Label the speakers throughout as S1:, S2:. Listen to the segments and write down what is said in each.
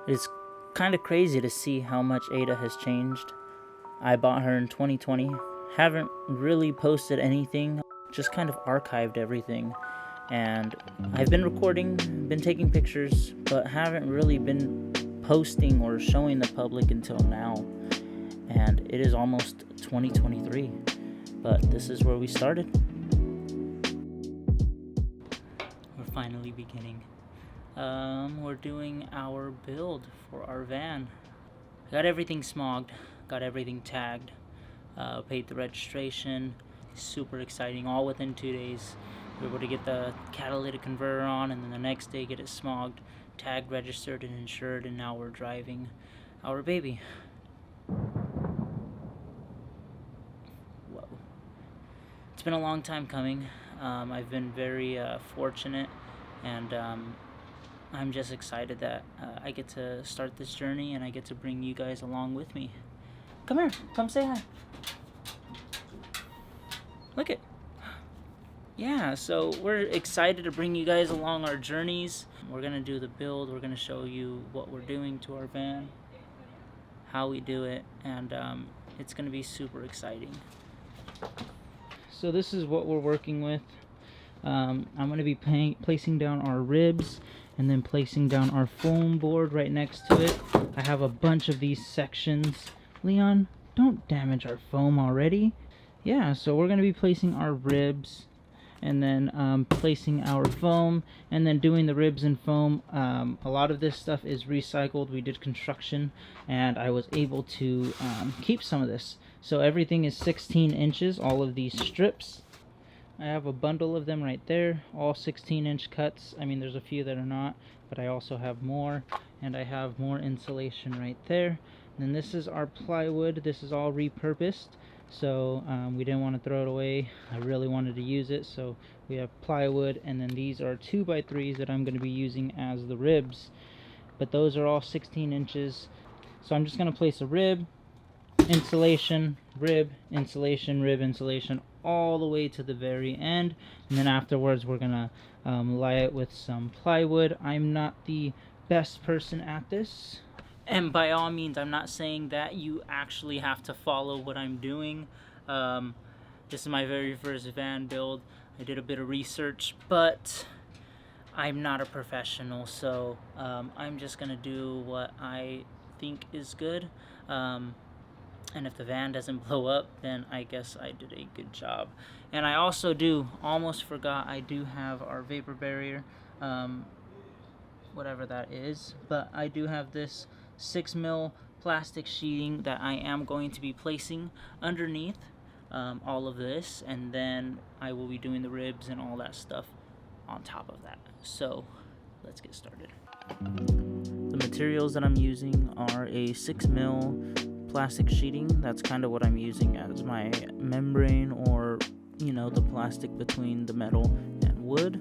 S1: It's kind of crazy to see how much Ada has changed. I bought her in 2020. Haven't really posted anything, just kind of archived everything. And I've been recording, been taking pictures, but haven't really been posting or showing the public until now. And it is almost 2023, but this is where we started. We're finally beginning. We're doing our build for our van. Got everything smogged, got everything tagged, paid the registration. Super exciting, all within 2 days. We were able to get the catalytic converter on, and then the next day get it smogged, tagged, registered, and insured, and now we're driving our baby. Whoa. It's been a long time coming. I've been very fortunate, and I'm just excited that I get to start this journey and I get to bring you guys along with me. Come here, come say hi. Look it. Yeah, so we're excited to bring you guys along our journeys. We're gonna do the build, we're gonna show you what we're doing to our van, how we do it, and it's gonna be super exciting. So this is what we're working with. I'm gonna be placing down our ribs and then placing down our foam board right next to it. I have a bunch of these sections. Leon, don't damage our foam already. Yeah, so we're gonna be placing our ribs and then placing our foam and then doing the ribs and foam. A lot of this stuff is recycled. We did construction and I was able to keep some of this. So everything is 16 inches, all of these strips. I have a bundle of them right there, all 16-inch cuts. I mean, there's a few that are not, but I also have more, and I have more insulation right there. And then this is our plywood. This is all repurposed, so we didn't want to throw it away. I really wanted to use it, so we have plywood, and then these are 2x3s that I'm going to be using as the ribs. But those are all 16 inches. So I'm just going to place a rib, insulation, rib, insulation, rib, insulation, all the way to the very end, and then afterwards we're gonna lie it with some plywood. I'm not the best person at this, and by all means I'm not saying that you actually have to follow what I'm doing. This is my very first van build. I did a bit of research, but I'm not a professional, so I'm just gonna do what I think is good. And if the van doesn't blow up, then I guess I did a good job. And I also almost forgot, I do have our vapor barrier, whatever that is. But I do have this 6mm plastic sheeting that I am going to be placing underneath all of this. And then I will be doing the ribs and all that stuff on top of that. So let's get started. The materials that I'm using are a 6mm plastic sheeting. That's kind of what I'm using as my membrane, or the plastic between the metal and wood.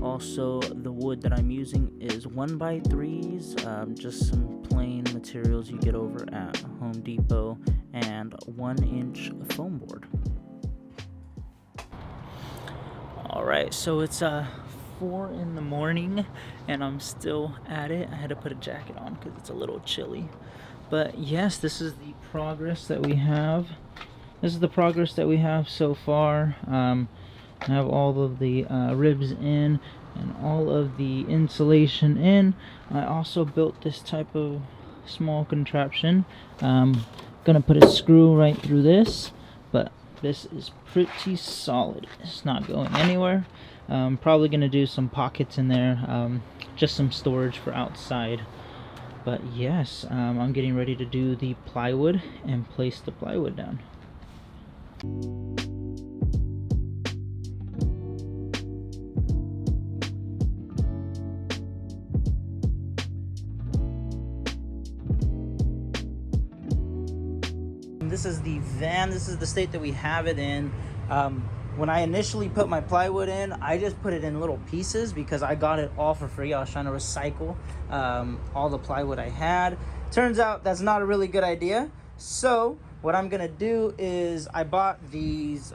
S1: Also, the wood that I'm using is 1x3s, just some plain materials you get over at Home Depot, and 1-inch foam board. Alright, so it's 4 in the morning and I'm still at it. I had to put a jacket on because it's a little chilly. But yes, this is the progress that we have. This is the progress that we have so far. I have all of the ribs in and all of the insulation in. I also built this type of small contraption. Gonna put a screw right through this, but this is pretty solid. It's not going anywhere. Probably gonna do some pockets in there, just some storage for outside. But yes, I'm getting ready to do the plywood and place the plywood down. This is the van. This is the state that we have it in. When I initially put my plywood in, I just put it in little pieces because I got it all for free. I was trying to recycle all the plywood I had. Turns out that's not a really good idea. So what I'm gonna do is I bought these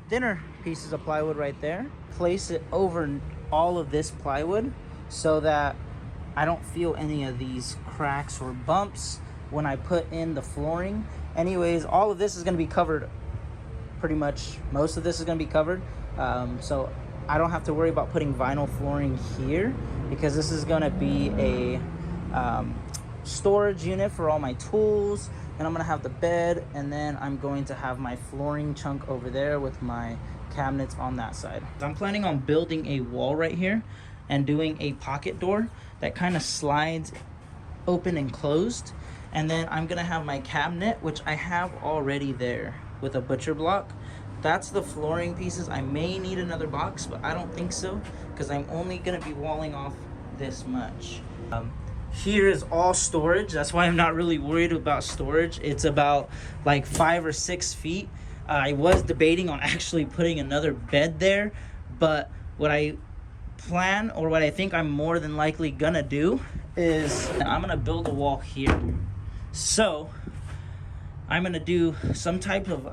S1: thinner pieces of plywood right there, place it over all of this plywood so that I don't feel any of these cracks or bumps when I put in the flooring. Anyways, all of this is going to be covered, pretty much most of this is going to be covered, so I don't have to worry about putting vinyl flooring here, because this is going to be a storage unit for all my tools. And I'm going to have the bed, and then I'm going to have my flooring chunk over there with my cabinets on that side. I'm planning on building a wall right here and doing a pocket door that kind of slides open and closed. And then I'm going to have my cabinet, which I have already there with a butcher block. That's the flooring pieces. I may need another box, but I don't think so, because I'm only going to be walling off this much. Here is all storage. That's why I'm not really worried about storage. It's about like 5 or 6 feet. I was debating on actually putting another bed there, but what I plan, or what I think I'm more than likely gonna do, is I'm gonna build a wall here. So I'm gonna do some type of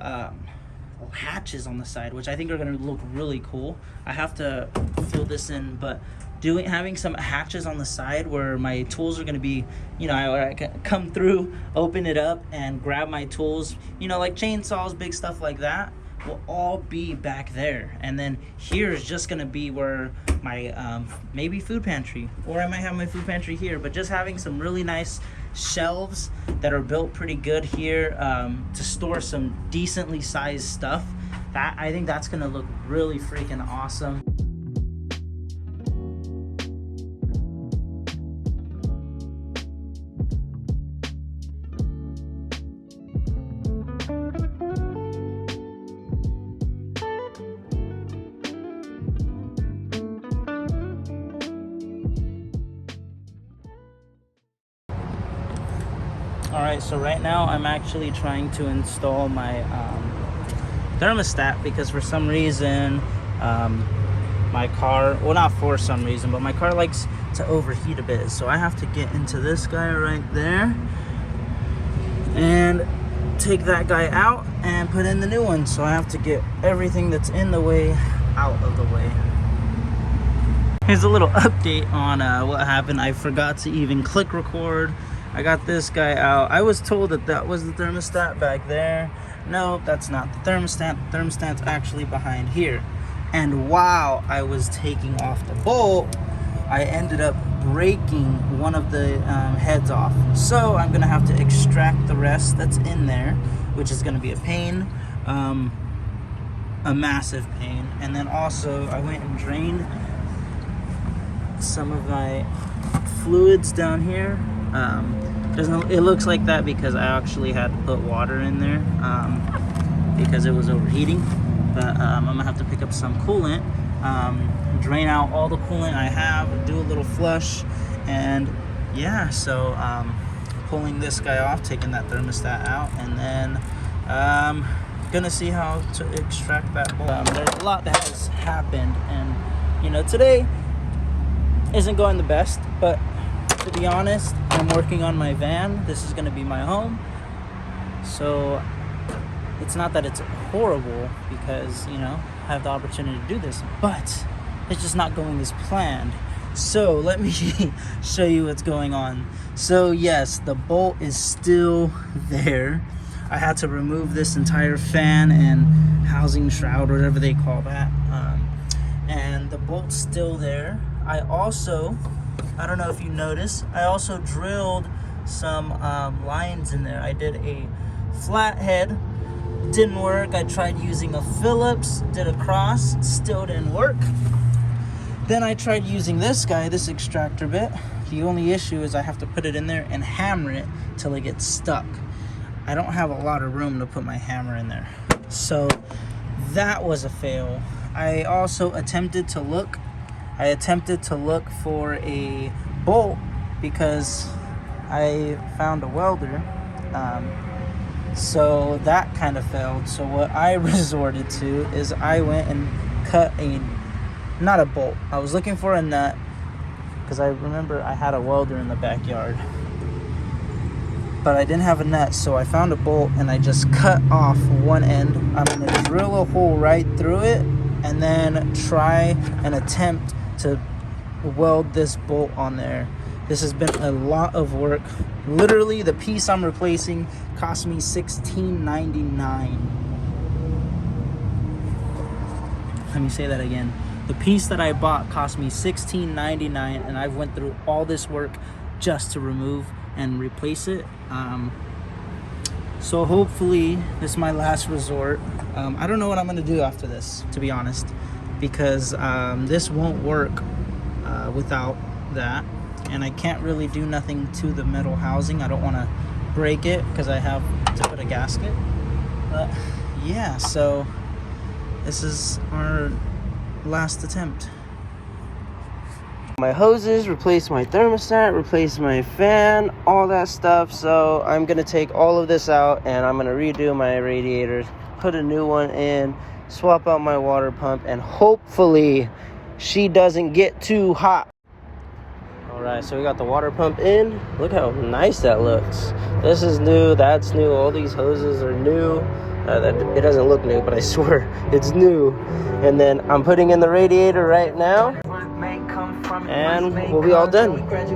S1: hatches on the side, which I think are gonna look really cool. I have to fill this in, but having some hatches on the side where my tools are going to be, you know, I can come through, open it up, and grab my tools, you know, like chainsaws, big stuff like that, will all be back there. And then here is just going to be where my maybe food pantry, or I might have my food pantry here, but just having some really nice shelves that are built pretty good here to store some decently sized stuff. That, I think that's going to look really freaking awesome. Alright, so right now I'm actually trying to install my thermostat, because for some reason my car, well, not for some reason, but my car likes to overheat a bit. So I have to get into this guy right there and take that guy out and put in the new one. So I have to get everything that's in the way out of the way. Here's a little update on what happened. I forgot to even click record. I got this guy out. I was told that that was the thermostat back there. No, that's not the thermostat. The thermostat's actually behind here. And while I was taking off the bolt, I ended up breaking one of the heads off. So I'm gonna have to extract the rest that's in there, which is gonna be a pain, a massive pain. And then also I went and drained some of my fluids down here. It looks like that because I actually had to put water in there because it was overheating. But I'm gonna have to pick up some coolant, drain out all the coolant I have, do a little flush, and yeah, so pulling this guy off, taking that thermostat out, and then gonna see how to extract that bolt. There's a lot that has happened, and you know, today isn't going the best, but to be honest, I'm working on my van. This is gonna be my home, so it's not that it's horrible, because you know, I have the opportunity to do this, but it's just not going as planned. So let me show you what's going on. So yes, the bolt is still there. I had to remove this entire fan and housing shroud, whatever they call that, and the bolt's still there. I also, I don't know if you noticed, I also drilled some lines in there. I did a flathead, didn't work. I tried using a Phillips, did a cross, still didn't work. Then I tried using this guy, this extractor bit. The only issue is I have to put it in there and hammer it till it gets stuck. I don't have a lot of room to put my hammer in there. So that was a fail. I also attempted to look for a bolt because I found a welder. So that kind of failed. So what I resorted to is I went and cut not a bolt. I was looking for a nut because I remember I had a welder in the backyard, but I didn't have a nut. So I found a bolt and I just cut off one end. I'm gonna drill a hole right through it and then try and attempt to weld this bolt on there. This has been a lot of work. Literally, the piece I'm replacing cost me $16.99. Let me say that again. The piece that I bought cost me $16.99, and I've went through all this work just to remove and replace it. So hopefully this is my last resort. I don't know what I'm gonna do after this, to be honest, because this won't work without that, and I can't really do nothing to the metal housing. I don't want to break it because I have to put a gasket. But yeah, so this is our last attempt. My hoses, replace my thermostat, replace my fan, all that stuff. So I'm gonna take all of this out and I'm gonna redo my radiators, put a new one in, swap out my water pump, and hopefully she doesn't get too hot. All right, so we got the water pump in. Look how nice that looks. This is new, that's new, all these hoses are new. It doesn't look new, but I swear it's new. And then I'm putting in the radiator right now, and we'll be all done.